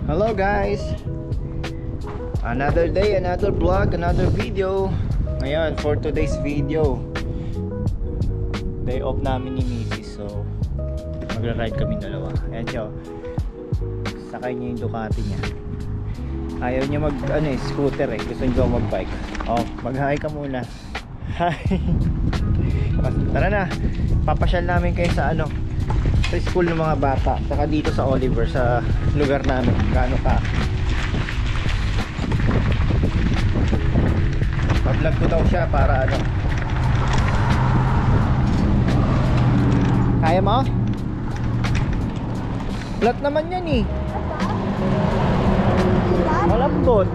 Hello guys, another day, another vlog, another video. Ngayon for today's video, day off namin ni Mrs. So magra-ride kami dalawa. Ayan siya, sakay niya yung Ducati niya. Ayaw niya mag scooter eh, gusto niya mag-bike. Oh, mag-hi ka muna. Hi. Tara na, papasyal namin kayo sa sa school ng mga bata, saka dito sa Oliver, sa lugar namin. Gaano ka? Pa-vlog ko daw siya para kaya mo? Flat naman yan eh. Malambot.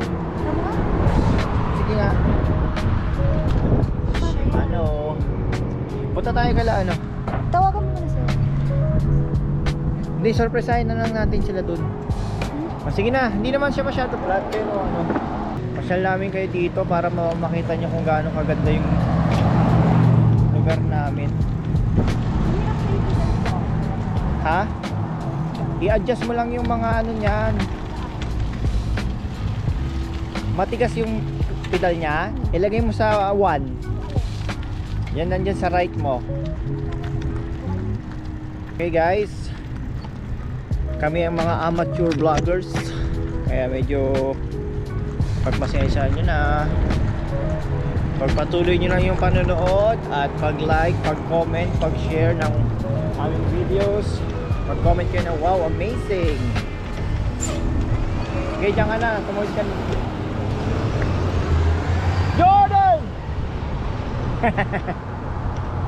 Sige nga. Punta tayo kala Tawagan mo na sir. Hindi, surprisehin na lang natin sila dun. Sige na, hindi naman siya masyado flat, pero pasyal namin kayo dito para makita nyo kung gaano kaganda yung lugar namin. Ha? I-adjust mo lang yung mga niyan. Matigas yung pedal niya, ilagay mo sa 1. Yan, nandyan sa right mo. Okay guys, kami ang mga amateur vloggers, kaya medyo pagpasensyahan nyo na. Pagpatuloy nyo lang yung panonood at pag-like, pag-comment, pag-share ng aming videos. Pag-comment kayo na wow, amazing. Okay, dyan ka na, tumuhod ka na. Jordan!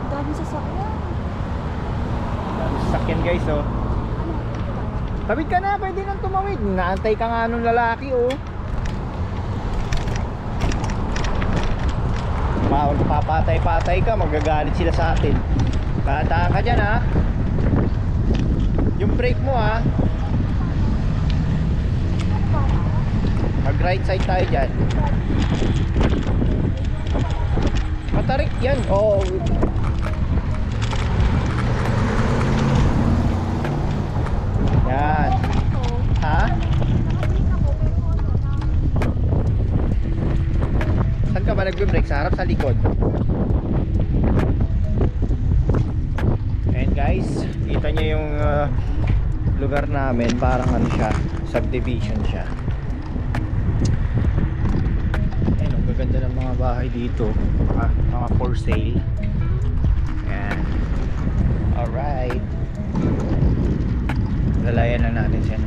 Dami sasakyan. Sasakyan guys, oh. Tabid ka na, pwede nang tumawid. Naantay ka nga nung lalaki, oh. Papatay-patay ka, magagalit sila sa atin. Tataan ka dyan, ha. Yung brake mo, ha. Mag right side tayo dyan. Matarik yan, oh. Yan. Ha? Saan ka ba nagbe-brake? Sa harap, sa likod? Ayan guys, kita nyo yung lugar namin. Parang siya, subdivision siya. Ayan, ang gaganda ng mga bahay dito, mga for sale. Ayan. Alright, lalayan na natin siya.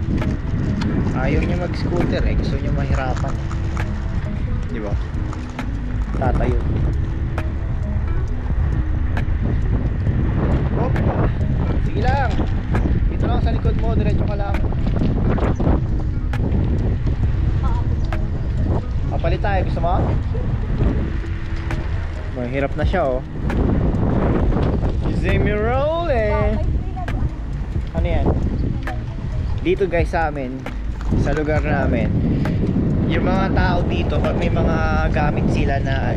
Ayaw niya mag-scooter eh, gusto niya mahirapan, di ba? Tatayo. Opa, sige lang, dito lang sa likod mo, diretso ka lang. Papalit tayo, gusto mo? Mahirap na siya, oh. Zemi rolling. Ano yan? Dito guys sa amin, sa lugar namin, yung mga tao dito, pag may mga gamit sila na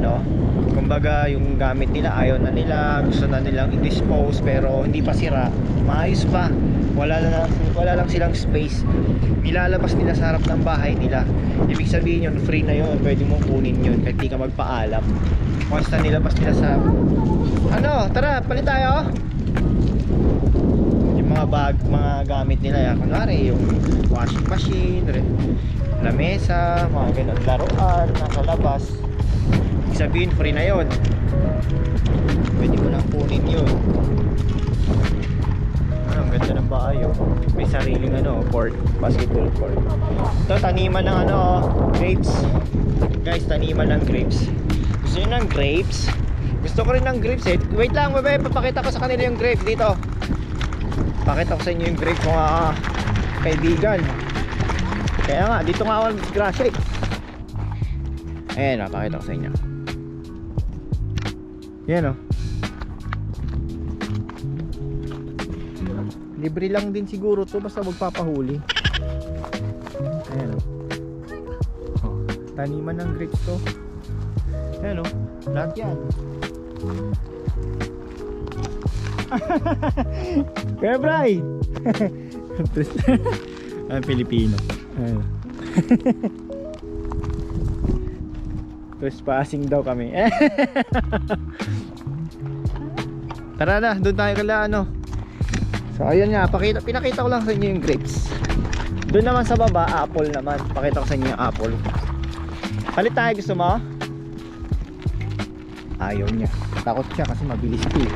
kumbaga yung gamit nila ayaw na nila, gusto na nilang i-dispose pero hindi pa sira, maayos pa, wala lang silang space, nilalabas nila sa harap ng bahay nila. Ibig sabihin yun, free na yun, pwede mong kunin yun kahit di ka magpaalam. Once na nilabas nila sa tara, palit tayo. Yung mga gamit nila, kunwari yung washing machine, lamesa, mga ganun, laruan nasa labas, ibig sabihin free na yun, pwede mo nang kunin yun. Ang ganda ng bahay, oh. May sariling court, basketball court. Ito, taniman ng grapes guys, taniman ng grapes. Gusto nyo ng grapes? Gusto ko rin ng grapes eh. Wait lang, bebe, papakita ko sa kanila yung grape dito. Pakita ko sa inyo yung grape mga kaibigan. Kaya nga, dito nga ako nag-disgrasya eh. Ayan, pakita ko sa inyo. Yan, oh. Libre lang din siguro to, basta magpapahuli. Ayan, oh. Taniman ng grapes to. Ayan, oh. Lahat yan. Kuya Bray! Ang Pilipino. Ayun. Trespassing daw kami. Tara na, doon tayo kala ano. So ayun nga, pinakita ko lang sa inyo yung grapes. Doon naman sa baba, apple naman. Pakita ko sa inyo yung apple. Palit tayo, gusto mo? Ayaw niya. Takot siya kasi mabilis ito.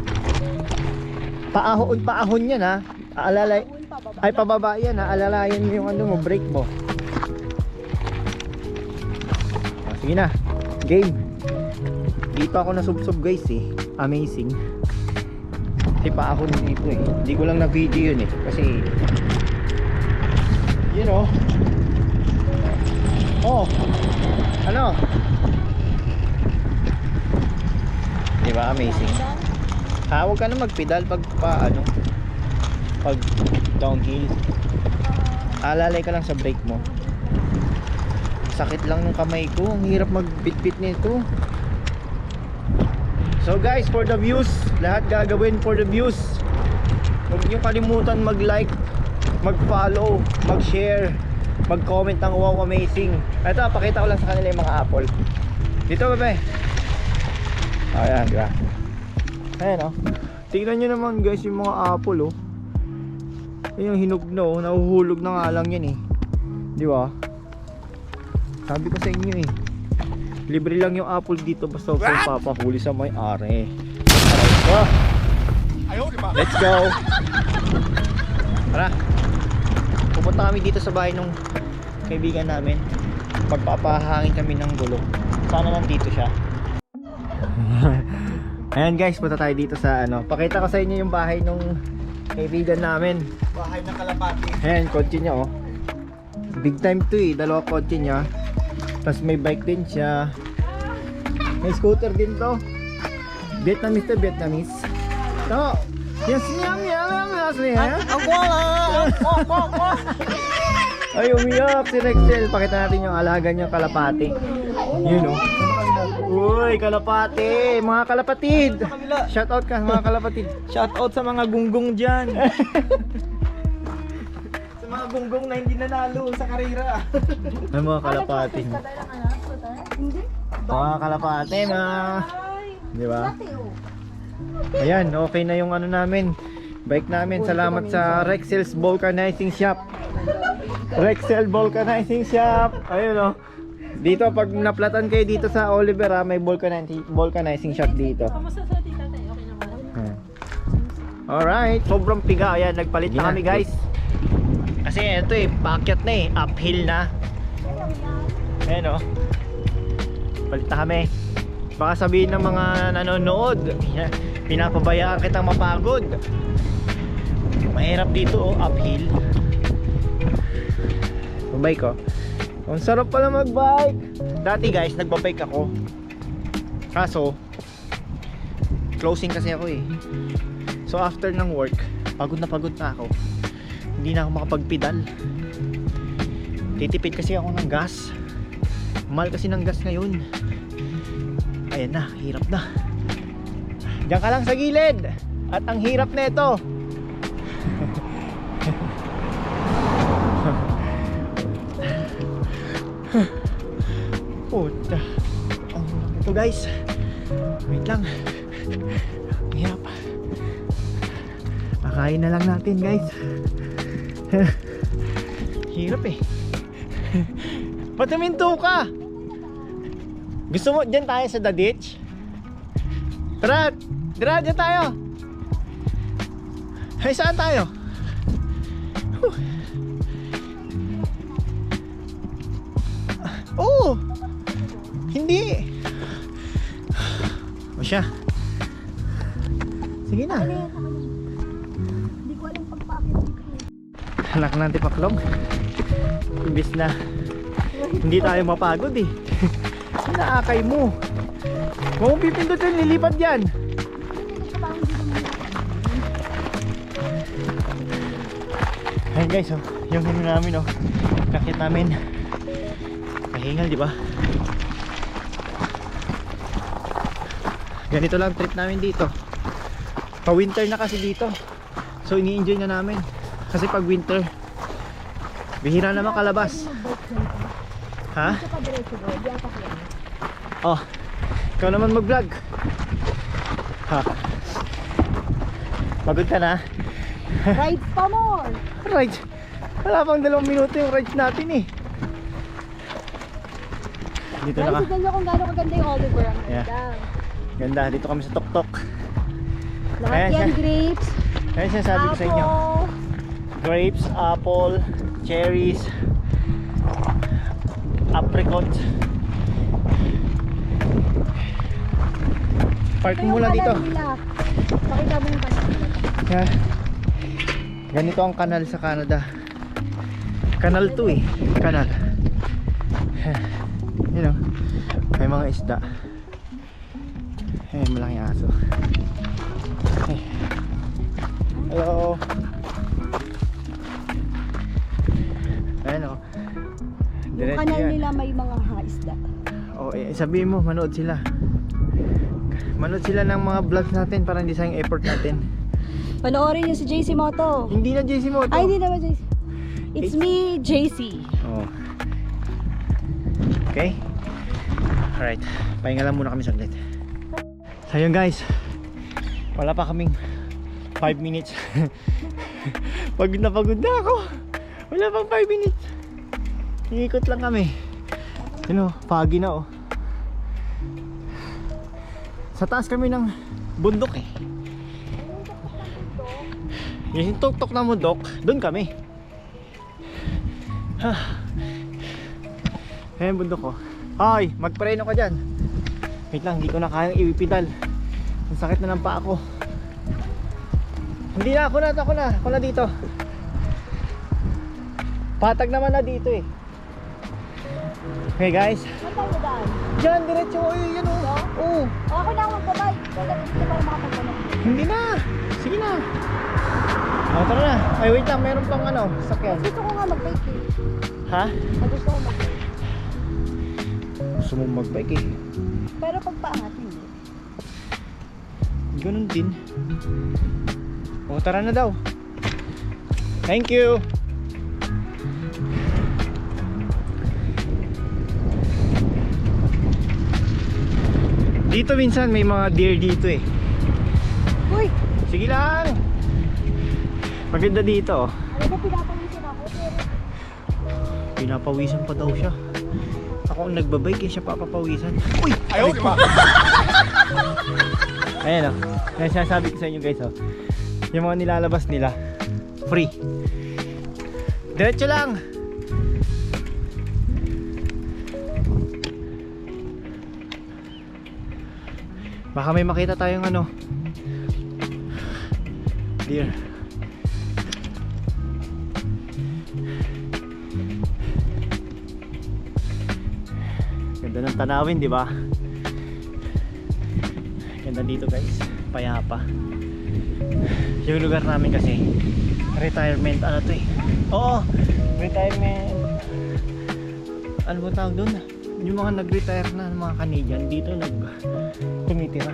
Paahon yan ha. Alalay. Ay pababa yan ha. Alalayan mo yung ano mo, brake mo. Sige na. Game. Dito ako nasubsob guys eh. Amazing. Kasi paahon dito eh. Hindi ko lang na video yun eh. Kasi you know. Oh. Ano? Diba amazing? Ha, huwag ka na magpedal pag pag downhill. Alalay ka lang sa brake mo. Sakit lang ng kamay ko. Ang hirap magbitbit nito. So guys, for the views, lahat gagawin for the views. Huwag niyo kalimutan mag-like, mag-follow, mag-share, mag-comment ng wow amazing. Ito, pakita ko lang sa kanila yung mga apple. Dito bebe. Ayan, diba? Ayan o. Tingnan nyo naman guys yung mga apple o. Yung hinog na o. Nahuhulog na nga lang yan eh. Diba? Sabi ko sa inyo eh. Libre lang yung apple dito basta huwag kang papahuli sa may-ari. Let's go! Tara! Pupunta kami dito sa bahay ng kaibigan namin. Pagpapahangin kami ng gulong. Sana nandito siya. Ayan guys, punta tayo dito sa ano. Pakita ko sa inyo yung bahay ng kaibigan namin. Bahay ng kalapati. Ayan, kotse niya oh. Big time to eh, dalawa kotse niya. Tapos may bike din siya. May scooter din to. Vietnamese to Vietnamese. To. Yes, yum yum yum. Ay, umiyak si Rexel. Pakita natin yung alaga niyang kalapati. Yun oh. Uy, kalapati. Mga kalapatid. Shout out ka mga kalapatid. Shout out sa mga gunggong dyan. Sa mga gunggong na hindi nanalo sa karera. Ay, mga kalapati. Hindi. Mga kalapati, mga... Di ba? Ayan, okay na yung ano namin. Bike namin. Salamat sa Rexel's Vulcanizing Shop. Rexel Vulcanizing Shop. Ayun oh. Dito pag naplatan kayo dito sa Oliver may vulcanizing shop dito. Alright, sobrang piga. Ayan, nagpalit na kami guys. Kasi ito eh, paakyat na eh, uphill na. Ayan oh. Palit na kami. Baka sabihin ng mga nanonood, pinapabayaan kitang mapagod. Mahirap dito oh, uphill. Bike oh. Ang sarap pala magbike. Dati guys, nagbabike ako. Kaso closing kasi ako eh. So after ng work, pagod na ako. Hindi na ako makapagpedal. Titipid kasi ako ng gas. Mahal kasi ng gas ngayon. Ayan na, hirap na. Diyan ka lang sa gilid. At ang hirap na ito. Puta. Ito guys. Wait lang. Hirap. Makain na lang natin guys. Hirap eh. Ba't huminto ka? Gusto mo dyan tayo sa the ditch? Tara, dyan tayo. Ay, saan tayo? Oh! Hindi. O siya. Sige na. Hindi ko alam pagpaakit dito. Anak ng tipaklong. Imbis na hindi tayo mapagod eh. Inaakay mo. Kung pipindot yun, lilipad yan. Ayan guys, oh, yung ano namin oh, kakit namin. Kahingal, di ba? Ganito lang trip namin dito. Pa-winter na kasi dito. So ini-enjoy na namin. Kasi pag winter, Bihira naman kalabas. Ha? Sa padiretso bro, di ata kaya. Oh, ikaw naman mag-vlog. Ha? Pagod ka na? Rides pa more! Rides? Wala pang 2 minuto yung rides natin eh. Dito na ka. Guys, tignan nyo kung gaano kaganda yung Oliver. Ang Yeah. ganda. Ganda, dito kami sa Tuktok. Lahat Ayan yan, siya. grapes, Ayan sinasabi ko sa inyo. apple. Grapes, apple, cherries, apricot. Park Ito yung muna dito. kanal nila. Pakita mo yung kanal nila. Yeah. Ganito ang kanal sa Canada. Kanal to eh. Kanal. You know, may mga isda. Malaking aso. Hey. Hello. Ayan o. Yung kanal nila may mga haisda. Oh, sabihin mo, manood sila. Manood sila ng mga vlogs natin para hindi sayang effort natin. Panoorin nyo si JC Moto. Hindi na JC Moto. Ay, hindi naman JC. It's me, JC. Oh. Okay? Alright. Pahinga lang muna kami saglit. So yun guys. Wala pa kaming 5 minutes. Pagod na ako. Wala pang 5 minutes. Iikot lang kami. You know, foggy na oh. Sa taas kami ng bundok eh. Yung tuktok na bundok, doon kami. Ayan bundok ko. Ay, magpreno ka dyan. Wait lang, hindi ko na kayang iwipidal. Ang sakit na ng paa ko. Hindi na, ako na dito. Patag naman na dito eh. Okay guys. Saan tayo daan? Diyan, diretso. Ay, yan o. Oo. Ako na ako magbabay. Dito para makapagpanood. Hindi na. Sige na. Tara na. Ay, wait lang. Meron pang ano, sakyan. Gusto ko nga mag-bike eh. Ha? Gusto ko mag-bike. Gusto mong mag-bike eh. Pero pag paangat, hindi. Ganun din. Tara na daw. Thank you. Dito minsan may mga deer dito eh. Uy! Sige lang. Maganda dito oh. Alam mo, pinapawisin ako. Pero Pinapawisan pa daw siya. Ako ang nagbabike eh, siya papapawisan. Uy! Ayaw, di ba? Ayan oh. Ayan sinasabi ko sa inyo guys oh. Yung mga nilalabas nila free. Diretso lang. Baka may makita tayong ano deer. Ganda ng tanawin, di ba? Ganda dito guys, payapa. Yung lugar namin kasi retirement ano to eh. Oo, retirement. Ano ba tawag doon? Yung mga nag-retire na mga Canadian dito tumitira.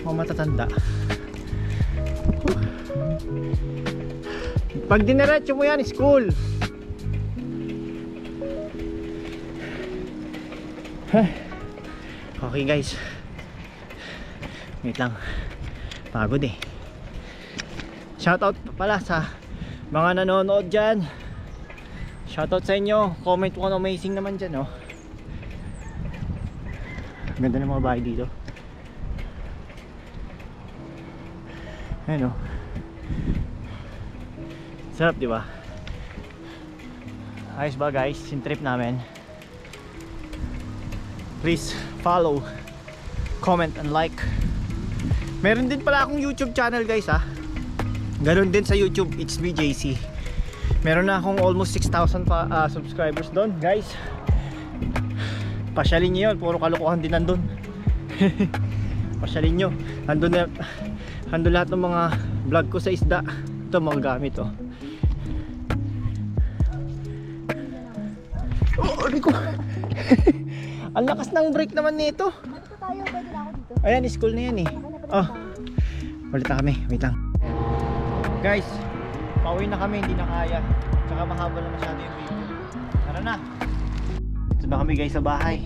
Mga matatanda. Pag diniretso mo yan, school. Okay guys. Wait lang. Pagod eh. Shoutout pala sa mga nanonood dyan. Shoutout sa inyo. Comment kung ano amazing naman dyan oh. Ganda ng mga bahay dito. Ayan oh. Sarap diba? Ayos ba guys? Yung trip namin. Please follow, comment and like. Meron din pala akong YouTube channel guys ha. Ganon din sa YouTube, it's me JC. Meron na akong almost 6,000 subscribers doon guys. Pasyalin nyo yun, puro kalokohan din nandun. Pasyalin nyo. Nandun lahat ng mga vlog ko sa isda. Ito mga gamit oh. Oh, aray ko. Ang lakas ng brake naman nito. dito tayo, pwede na ako dito. Ayan, school na yan eh. Oh, ulit na kami, wait lang. Guys, pauwi na kami, hindi na kaya. Tsaka Baka mahaba na masyado yung video. Tara na! Ito na kami guys sa bahay.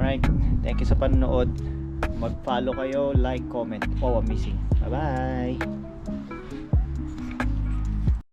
Alright, thank you sa panonood. Mag-follow kayo, like, comment. Wow, I'm missing. Bye-bye!